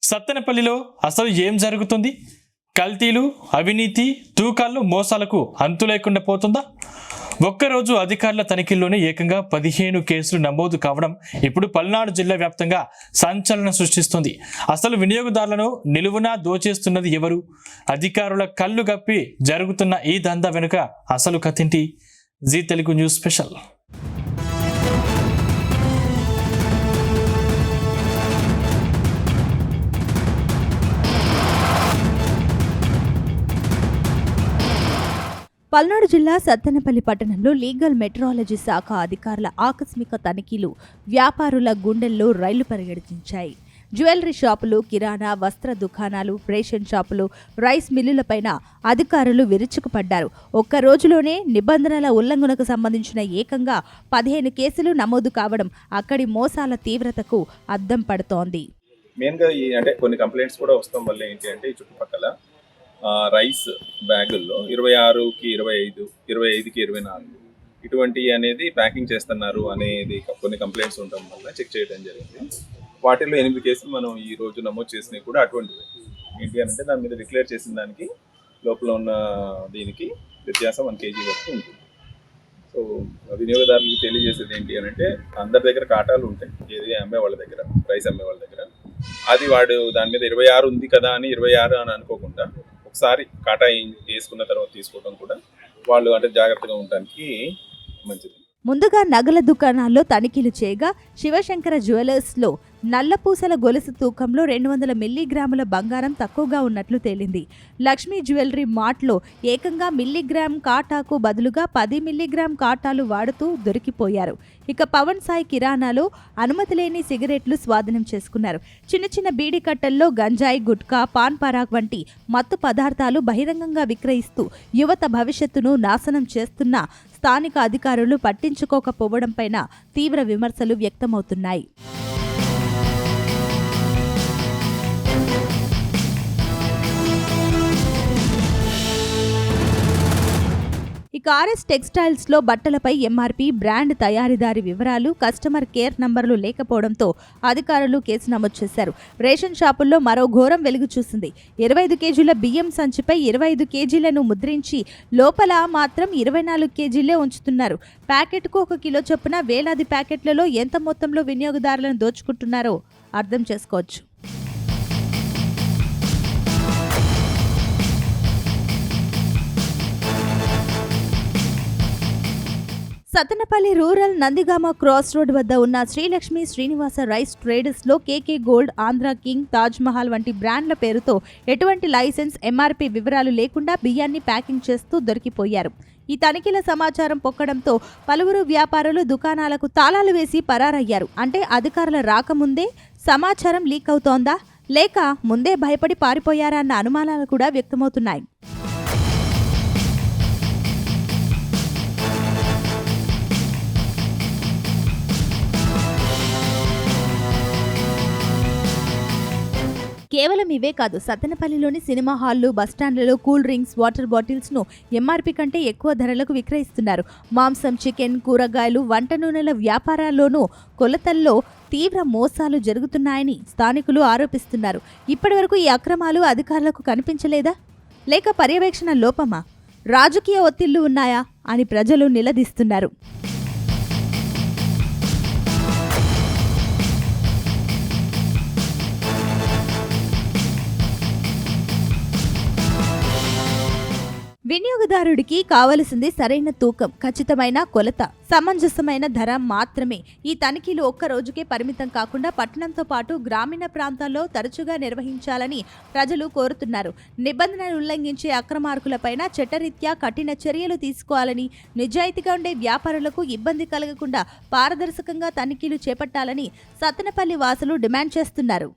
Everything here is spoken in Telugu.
సత్తెనపల్లిలో అసలు ఏం జరుగుతుంది? కల్తీలు, అవినీతి, తూకాలు, మోసాలకు అంతు లేకుండా పోతుందా? ఒక్కరోజు అధికారుల తనిఖీల్లోనే ఏకంగా 15 కేసులు నమోదు కావడం ఇప్పుడు పల్నాడు జిల్లా వ్యాప్తంగా సంచలనం సృష్టిస్తుంది. అసలు వినియోగదారులను నిలువునా దోచేస్తున్నది ఎవరు? అధికారుల కళ్ళు గప్పి జరుగుతున్న ఈ దందా వెనుక అసలు కథేంటి? Zee Telugu news special. Palnadu జిల్లా సత్తెనపల్లి పట్టణంలో లీగల్ మెట్రాలజీ శాఖ అధికారుల ఆకస్మిక తనిఖీలు వ్యాపారుల గుండెల్లో రైళ్లు పరిగెడించాయి. జ్యువెలరీ షాపులు, కిరాణా, వస్త్ర దుకాణాలు, రేషన్ షాపులు, రైస్ మిల్లులపైన అధికారులు విరుచుకుపడ్డారు. ఒక్క రోజులోనే నిబంధనల ఉల్లంఘనకు సంబంధించిన ఏకంగా 15 కేసులు నమోదు కావడం అక్కడి మోసాల తీవ్రతకు అద్దం పడుతోంది. మెయిన్గా అంటే కొన్ని కంప్లైంట్స్ కూడా వస్తాం వల్ల ఏంటి అంటే ఈ చుట్టుపక్కల రైస్ బ్యాగుల్లో 26కి 25, 25కి 24 ఇటువంటి అనేది ప్యాకింగ్ చేస్తున్నారు అనేది కొన్ని కంప్లైంట్స్ ఉండడం వల్ల చెక్ చేయడం జరిగింది. వాటిల్లో 8 కేసులు మనం ఈ రోజు నమోదు చేసినవి కూడా అటువంటివి. ఏంటి అంటే దాని మీద డిక్లేర్ చేసిన దానికి లోపల ఉన్న దీనికి వ్యత్యాసం 1 kg వరకు ఉంటుంది. సో వినియోగదారులకు తెలియజేసేది ఏంటి అంటే అందరి దగ్గర కాటాలు ఉంటాయి, ఏది అమ్మే వాళ్ళ దగ్గర, రైస్ అమ్మే వాళ్ళ దగ్గర. అది వాడు దాని మీద 26 ఉంది కదా అని 26 అని అనుకోకుండా ఒకసారి కాటా వేసుకున్న తర్వాత తీసుకోవడం కూడా వాళ్ళు అంటే జాగ్రత్తగా ఉండడానికి మంచిది. ముందుగా నగల దుకాణాల్లో తనిఖీలు చేయగా శివశంకర జ్యువెలర్స్లో నల్లపూసల గొలుసు తూకంలో 200 మిల్లీగ్రాముల బంగారం తక్కువగా ఉన్నట్లు తేలింది. లక్ష్మీ జ్యువెలరీ మార్ట్లో ఏకంగా మిల్లీగ్రామ్ కాటాకు బదులుగా 10 మిల్లీగ్రామ్ కాటాలు వాడుతూ దొరికిపోయారు. ఇక పవన్ సాయి కిరాణాలో అనుమతి లేని సిగరెట్లు స్వాధీనం చేసుకున్నారు. చిన్న చిన్న బీడీ కట్టల్లో గంజాయి, గుట్కా, పాన్ పరాగ్ వంటి మత్తు పదార్థాలు బహిరంగంగా విక్రయిస్తూ యువత భవిష్యత్తును నాశనం చేస్తున్న స్థానిక అధికారులు పట్టించుకోకపోవడంపైన తీవ్ర విమర్శలు వ్యక్తమవుతున్నాయి. ఇక ఆర్ఎస్ టెక్స్టైల్స్ లో బట్టలపై ఎంఆర్పీ, బ్రాండ్ తయారీదారి వివరాలు, కస్టమర్ కేర్ నంబర్లు లేకపోవడంతో అధికారులు కేసు నమోదు చేశారు. రేషన్ షాపుల్లో మరో ఘోరం వెలుగు చూసింది. 25 కేజీల బియ్యం సంచిపై 25 కేజీలను ముద్రించి లోపల మాత్రం 24 కేజీలే ఉంచుతున్నారు. ప్యాకెట్కు 1 కిలో చొప్పున వేలాది ప్యాకెట్లలో ఎంత మొత్తంలో వినియోగదారులను దోచుకుంటున్నారో అర్థం చేసుకోవచ్చు. Sattenapalli rural Nandigama cross road వద్ద ఉన్న శ్రీలక్ష్మి శ్రీనివాస రైస్ ట్రేడర్స్ లో కేకే గోల్డ్, ఆంధ్ర కింగ్, తాజ్ మహల్ వంటి బ్రాండ్ల పేరుతో ఎటువంటి లైసెన్స్, ఎంఆర్పీ వివరాలు లేకుండా బియ్యాన్ని ప్యాకింగ్ చేస్తూ దొరికిపోయారు. ఈ తనిఖీల సమాచారం పొక్కడంతో పలువురు వ్యాపారులు దుకాణాలకు తాళాలు వేసి పరారయ్యారు. అంటే అధికారుల రాకముందే సమాచారం లీక్ అవుతోందా, లేక ముందే భయపడి పారిపోయారా అన్న అనుమానాలు కూడా వ్యక్తమవుతున్నాయి. కేవలం ఇవే కాదు, సత్తెనపల్లిలోని సినిమా హాళ్లు, బస్టాండ్లలో కూల్ డ్రింక్స్, వాటర్ బాటిల్స్ ను ఎంఆర్పీ కంటే ఎక్కువ ధరలకు విక్రయిస్తున్నారు. మాంసం, చికెన్, కూరగాయలు, వంట నూనెల వ్యాపారాల్లోనూ కొలతల్లో తీవ్ర మోసాలు జరుగుతున్నాయని స్థానికులు ఆరోపిస్తున్నారు. ఇప్పటి వరకు ఈ అక్రమాలు అధికారులకు కనిపించలేదా, లేక పర్యవేక్షణ లోపమా, రాజకీయ ఒత్తిళ్లు ఉన్నాయా అని ప్రజలు నిలదీస్తున్నారు. వినియోగదారుడికి కావలసింది సరైన తూకం, ఖచ్చితమైన కొలత, సమంజసమైన ధర మాత్రమే. ఈ తనిఖీలు ఒక్క రోజుకే పరిమితం కాకుండా పట్టణంతో పాటు గ్రామీణ ప్రాంతాల్లో తరచుగా నిర్వహించాలని ప్రజలు కోరుతున్నారు. నిబంధనలు ఉల్లంఘించే అక్రమార్కులపైన చట్టరీత్యా కఠిన చర్యలు తీసుకోవాలని, నిజాయితీగా ఉండే వ్యాపారులకు ఇబ్బంది కలగకుండా పారదర్శకంగా తనిఖీలు చేపట్టాలని సత్తెనపల్లి వాసులు డిమాండ్ చేస్తున్నారు.